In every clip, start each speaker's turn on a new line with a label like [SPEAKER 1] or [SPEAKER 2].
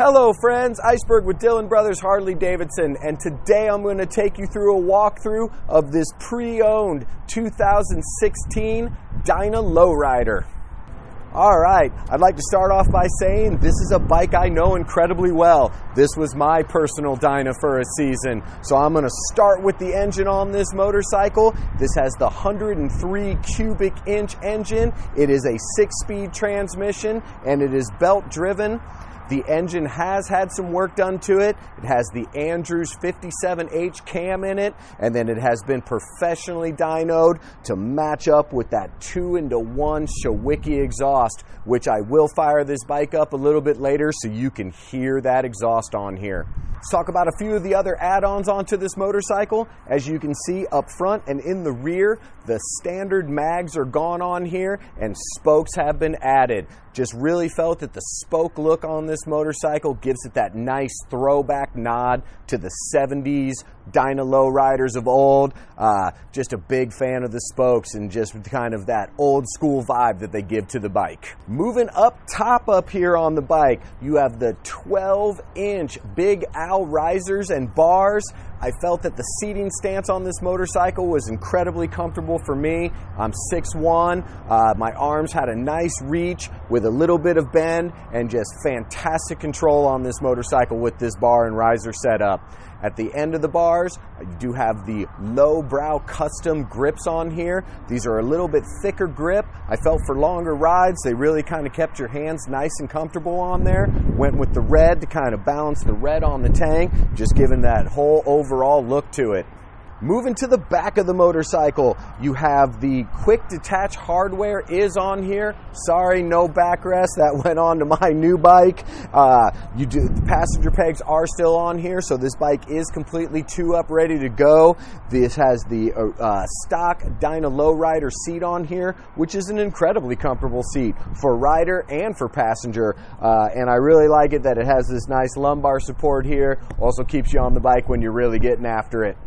[SPEAKER 1] Hello friends, Iceberg with Dillon Brothers Harley Davidson, and today I'm going to take you through a walkthrough of this pre-owned 2016 Dyna Lowrider. Alright, I'd like to start off by saying this is a bike I know incredibly well. This was my personal Dyna for a season. So I'm going to start with the engine on this motorcycle. This has the 103 cubic inch engine. It is a 6-speed transmission and it is belt driven. The engine has had some work done to it. It has the Andrews 57H cam in it, and then it has been professionally dynoed to match up with that 2-into-1 Shawicki exhaust, which I will fire this bike up a little bit later so you can hear that exhaust on here. Let's talk about a few of the other add-ons onto this motorcycle. As you can see up front and in the rear, the standard mags are gone on here and spokes have been added. Just really felt that the spoke look on this motorcycle gives it that nice throwback nod to the 70s Dyna Lowriders of old. Just a big fan of the spokes and just kind of that old school vibe that they give to the bike. Moving up top up here on the bike, you have the 12-inch Big Al risers and bars. I felt that the seating stance on this motorcycle was incredibly comfortable for me. I'm 6'1", my arms had a nice reach with a little bit of bend and just fantastic control on this motorcycle with this bar and riser setup. At the end of the bars, you do have the low brow custom grips on here. These are a little bit thicker grip. I felt for longer rides, they really kind of kept your hands nice and comfortable on there. Went with the red to kind of balance the red on the tank, just giving that whole overall look to it. Moving to the back of the motorcycle, you have the quick detach hardware is on here. Sorry, no backrest. That went on to my new bike. The passenger pegs are still on here, so this bike is completely two-up, ready to go. This has the stock Dyna Lowrider seat on here, which is an incredibly comfortable seat for rider and for passenger. And I really like it that it has this nice lumbar support here. Also keeps you on the bike when you're really getting after it.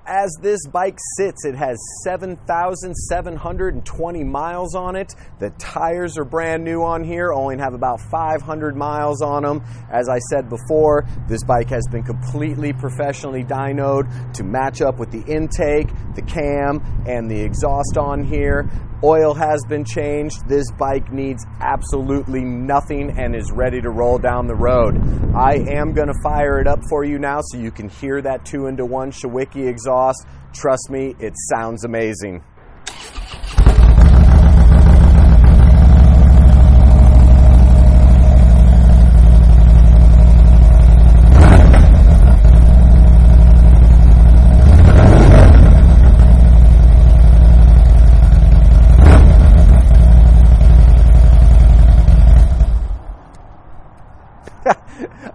[SPEAKER 1] As this bike sits, it has 7,720 miles on it. The tires are brand new on here, only have about 500 miles on them. As I said before, this bike has been completely professionally dynoed to match up with the intake, the cam, and the exhaust on here. Oil has been changed. This bike needs absolutely nothing and is ready to roll down the road. I am going to fire it up for you now so you can hear that 2-into-1 Shawicki exhaust. Trust me, it sounds amazing.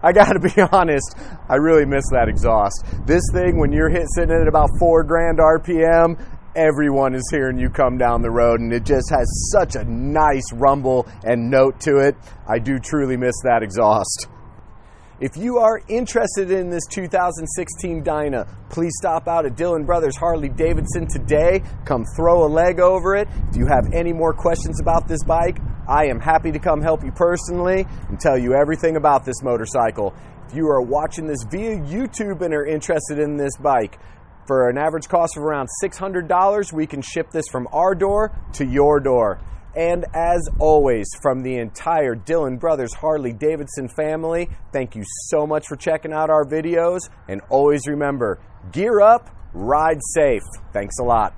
[SPEAKER 1] I gotta be honest, I really miss that exhaust. This thing, when you're sitting at about 4 grand RPM, everyone is hearing you come down the road, and it just has such a nice rumble and note to it. I do truly miss that exhaust. If you are interested in this 2016 Dyna, please stop out at Dillon Brothers Harley Davidson today. Come throw a leg over it. If you have any more questions about this bike, I am happy to come help you personally and tell you everything about this motorcycle. If you are watching this via YouTube and are interested in this bike, for an average cost of around $600, we can ship this from our door to your door. And as always, from the entire Dillon Brothers Harley Davidson family, thank you so much for checking out our videos. And always remember, gear up, ride safe. Thanks a lot.